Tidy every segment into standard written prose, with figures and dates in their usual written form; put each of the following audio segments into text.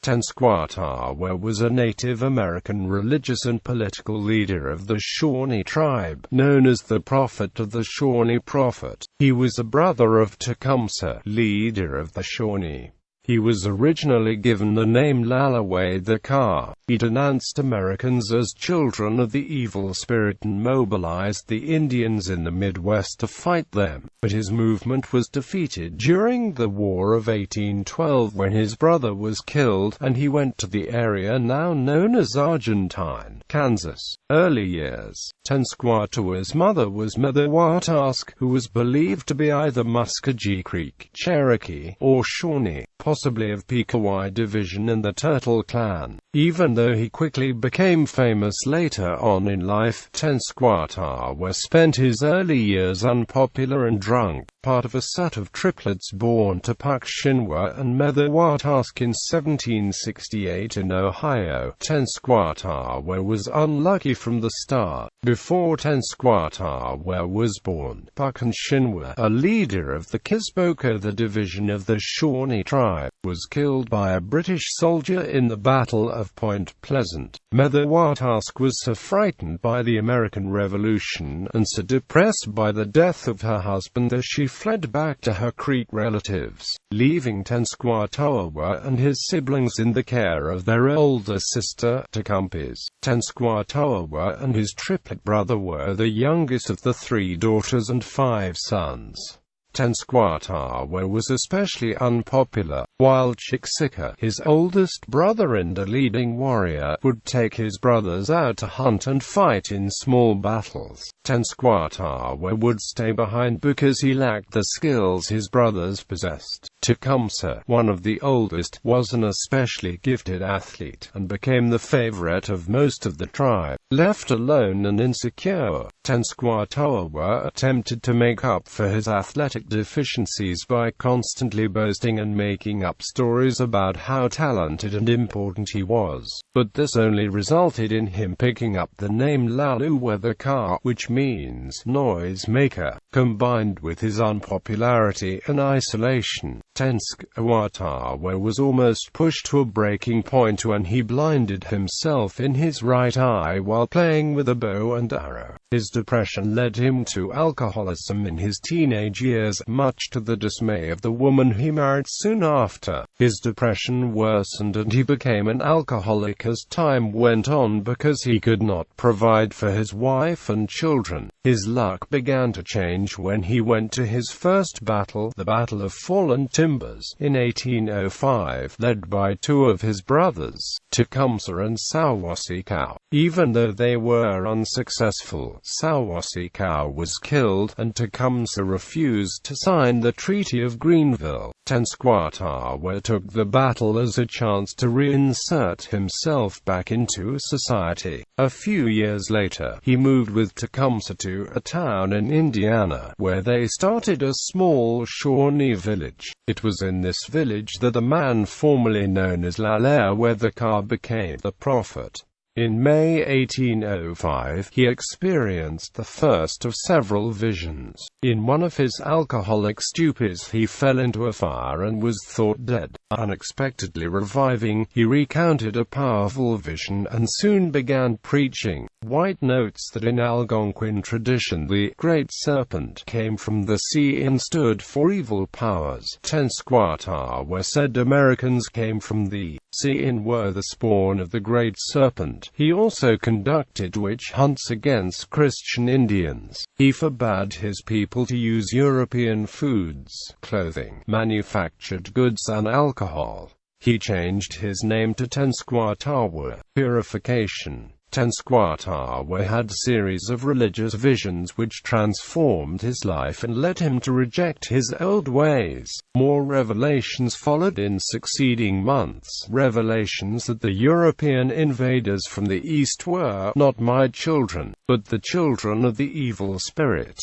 Tenskwatawa was a Native American religious and political leader of the Shawnee tribe, known as the Prophet of the Shawnee Prophet. He was a brother of Tecumseh, leader of the Shawnee. He was originally given the name Lalawethika. He denounced Americans as children of the evil spirit and mobilized the Indians in the Midwest to fight them, but his movement was defeated during the War of 1812 when his brother was killed, and he went to the area now known as Argentine, Kansas. Early years. Tenskwatawa's mother was Mother Watask, who was believed to be either Muskogee Creek, Cherokee, or Shawnee, possibly of Tippecanoe division in the Turtle clan. Even though he quickly became famous later on in life, Tenskwatawa spent his early years unpopular and drunk, part of a set of triplets born to Tecumseh and Mother Watask in 1768 in Ohio. Tenskwatawa was unlucky from the start. Before Tenskwatawa was born, Tecumseh, a leader of the Kispoka, the division of the Shawnee tribe, was killed by a British soldier in the Battle of Point Pleasant. Mother Watask was so frightened by the American Revolution and so depressed by the death of her husband that she fled back to her Creek relatives, leaving Tenskwatawa and his siblings in the care of their older sister, Tecumseh. Tenskwatawa and his triplet brother were the youngest of the 3 daughters and 5 sons. Tenskwatawa was especially unpopular, while Tecumseh, his oldest brother and a leading warrior, would take his brothers out to hunt and fight in small battles. Tenskwatawa would stay behind because he lacked the skills his brothers possessed. Tecumseh, one of the oldest, was an especially gifted athlete, and became the favorite of most of the tribe. Left alone and insecure, Tenskwatawa attempted to make up for his athletic deficiencies by constantly boasting and making up stories about how talented and important he was. But this only resulted in him picking up the name Lalawethika, which means noise maker. Combined with his unpopularity and isolation, Tenskwatawa was almost pushed to a breaking point when he blinded himself in his right eye while playing with a bow and arrow. His depression led him to alcoholism in his teenage years, much to the dismay of the woman he married soon after. His depression worsened and he became an alcoholic as time went on because he could not provide for his wife and children. His luck began to change when he went to his first battle, the Battle of Fallen Timbers, in 1805, led by 2 of his brothers, Tecumseh and Lalawethika. Even though they were unsuccessful, Lalawethika was killed, and Tecumseh refused to sign the Treaty of Greenville. Tenskwatawa took the battle as a chance to reinsert himself back into society. A few years later, he moved with Tecumseh to a town in Indiana, where they started a small Shawnee village. It was in this village that a man formerly known as Lalawethika became the prophet. In May 1805, he experienced the first of several visions. In one of his alcoholic stupors he fell into a fire and was thought dead. Unexpectedly reviving, he recounted a powerful vision and soon began preaching. White notes that in Algonquin tradition the Great Serpent came from the sea and stood for evil powers. Tenskwatawa said Americans came from the sea and were the spawn of the Great Serpent. He also conducted witch hunts against Christian Indians. He forbade his people to use European foods, clothing, manufactured goods and alcohol. He changed his name to Tenskwatawa, purification. Tenskwatawa had a series of religious visions which transformed his life and led him to reject his old ways. More revelations followed in succeeding months, revelations that the European invaders from the east were not my children, but the children of the evil spirit.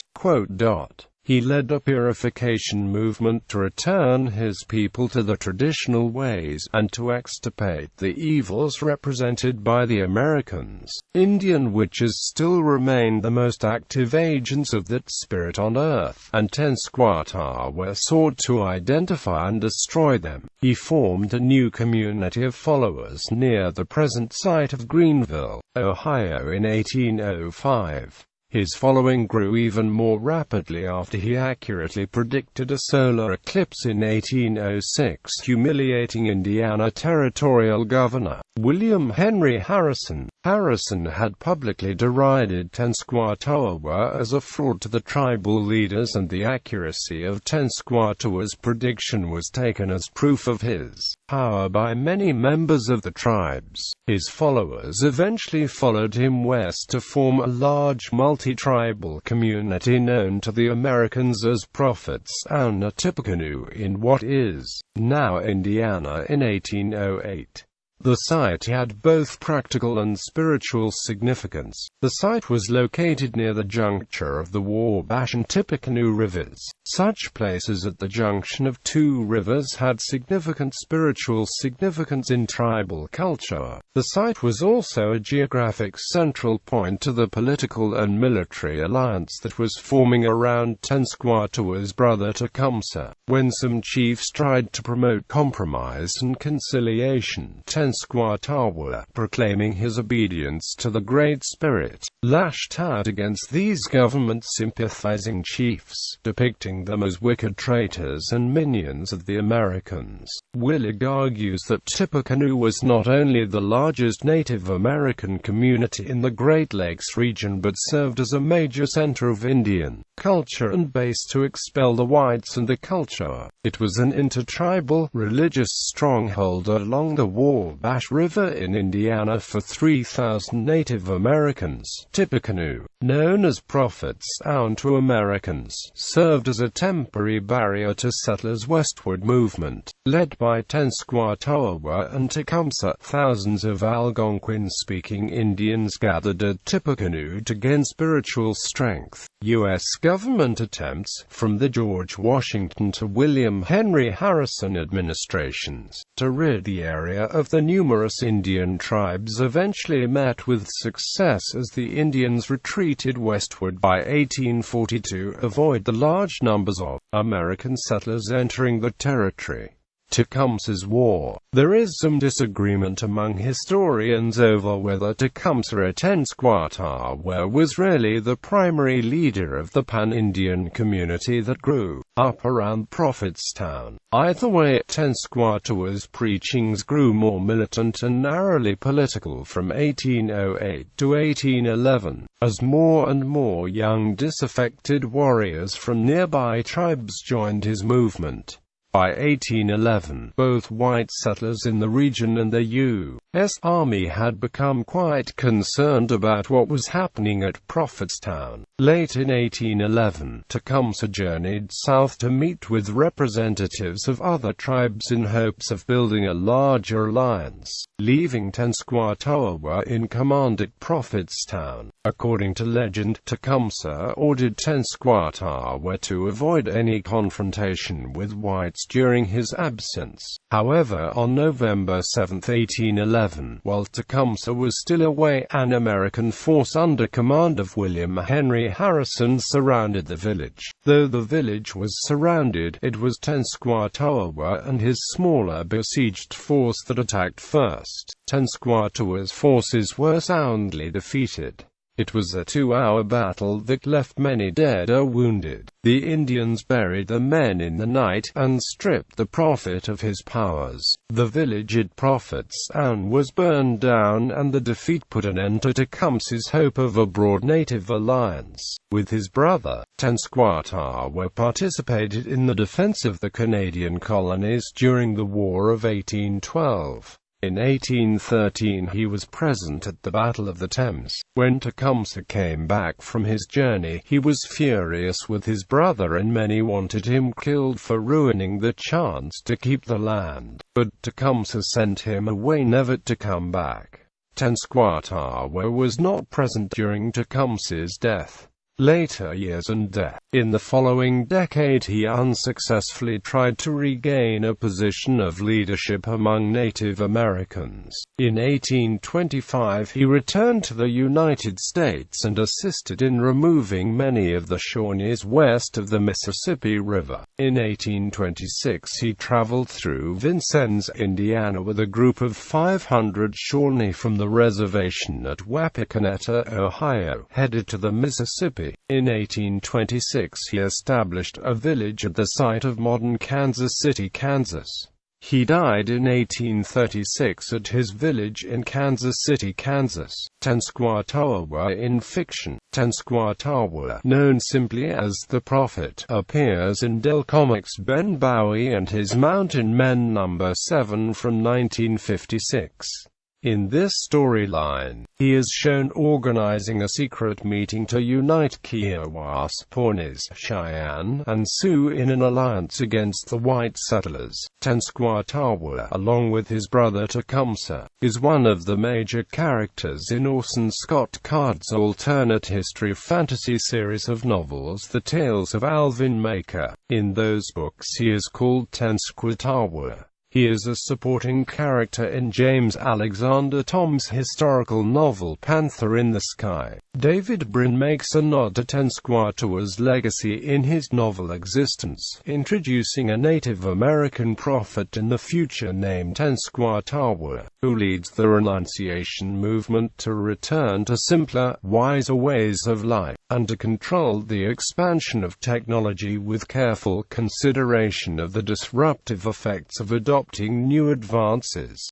He led a purification movement to return his people to the traditional ways, and to extirpate the evils represented by the Americans. Indian witches still remained the most active agents of that spirit on earth, and Tenskwatawa sought to identify and destroy them. He formed a new community of followers near the present site of Greenville, Ohio in 1805. His following grew even more rapidly after he accurately predicted a solar eclipse in 1806, humiliating Indiana Territorial Governor William Henry Harrison. Harrison had publicly derided Tenskwatawa as a fraud to the tribal leaders, and the accuracy of Tenskwatawa's prediction was taken as proof of his power by many members of the tribes. His followers eventually followed him west to form a large multi-tribal community known to the Americans as Prophetstown near Tippecanoe in what is now Indiana in 1808. The site had both practical and spiritual significance. The site was located near the juncture of the Wabash and Tippecanoe rivers. Such places at the junction of two rivers had significant spiritual significance in tribal culture. The site was also a geographic central point to the political and military alliance that was forming around Tenskwatawa's brother Tecumseh. When some chiefs tried to promote compromise and conciliation, Tenskwatawa, proclaiming his obedience to the Great Spirit, lashed out against these government-sympathizing chiefs, depicting them as wicked traitors and minions of the Americans. Willig argues that Tippecanoe was not only the largest Native American community in the Great Lakes region but served as a major center of Indian culture and base to expel the whites and the culture. It was an intertribal, religious stronghold along the Wabash River in Indiana for 3,000 Native Americans. Tippecanoe, known as Prophetstown to Americans, served as a temporary barrier to settlers' westward movement. Led by Tenskwatawa and Tecumseh, thousands of Algonquin-speaking Indians gathered at Tippecanoe to gain spiritual strength. U.S. government attempts, from the George Washington to William Henry Harrison administrations, to rid the area of the numerous Indian tribes eventually met with success as the Indians retreated westward by 1842 to avoid the large numbers of American settlers entering the territory. Tecumseh's War. There is some disagreement among historians over whether Tecumseh or Tenskwatawa was really the primary leader of the pan-Indian community that grew up around Prophetstown. Either way, Tenskwatawa's preachings grew more militant and narrowly political from 1808 to 1811, as more and more young disaffected warriors from nearby tribes joined his movement. By 1811, both white settlers in the region and the U.S. Army had become quite concerned about what was happening at Prophetstown. Late in 1811, Tecumseh journeyed south to meet with representatives of other tribes in hopes of building a larger alliance, leaving Tenskwatawa in command at Prophetstown. According to legend, Tecumseh ordered Tenskwatawa to avoid any confrontation with whites during his absence. However, on November 7, 1811, while Tecumseh was still away, an American force under command of William Henry Harrison surrounded the village. Though the village was surrounded, it was Tenskwatawa and his smaller besieged force that attacked first. Tenskwatawa's forces were soundly defeated. It was a 2-hour battle that left many dead or wounded. The Indians buried the men in the night, and stripped the prophet of his powers. The village at Prophetstown was burned down, and the defeat put an end to Tecumseh's hope of a broad native alliance. With his brother, Tenskwatawa participated in the defense of the Canadian colonies during the War of 1812. In 1813 he was present at the Battle of the Thames. When Tecumseh came back from his journey, he was furious with his brother and many wanted him killed for ruining the chance to keep the land. But Tecumseh sent him away never to come back. Tenskwatawa was not present during Tecumseh's death. later years and death. In the following decade he unsuccessfully tried to regain a position of leadership among Native Americans. In 1825 he returned to the United States and assisted in removing many of the Shawnees west of the Mississippi River. In 1826 he traveled through Vincennes, Indiana with a group of 500 Shawnee from the reservation at Wapakoneta, Ohio, headed to the Mississippi. In 1826 he established a village at the site of modern Kansas City, Kansas. He died in 1836 at his village in Kansas City, Kansas. Tenskwatawa in fiction. Tenskwatawa, known simply as the Prophet, appears in Dell Comics' Ben Bowie and His Mountain Men number 7 from 1956. In this storyline, he is shown organizing a secret meeting to unite Kiowas, Pawnees, Cheyenne, and Sioux in an alliance against the white settlers. Tenskwatawa, along with his brother Tecumseh, is one of the major characters in Orson Scott Card's alternate history fantasy series of novels The Tales of Alvin Maker. In those books he is called Tenskwatawa. He is a supporting character in James Alexander Thom's historical novel Panther in the Sky. David Brin makes a nod to Tenskwatawa's legacy in his novel Existence, introducing a Native American prophet in the future named Tenskwatawa, who leads the renunciation movement to return to simpler, wiser ways of life, and to control the expansion of technology with careful consideration of the disruptive effects of adopting new advances.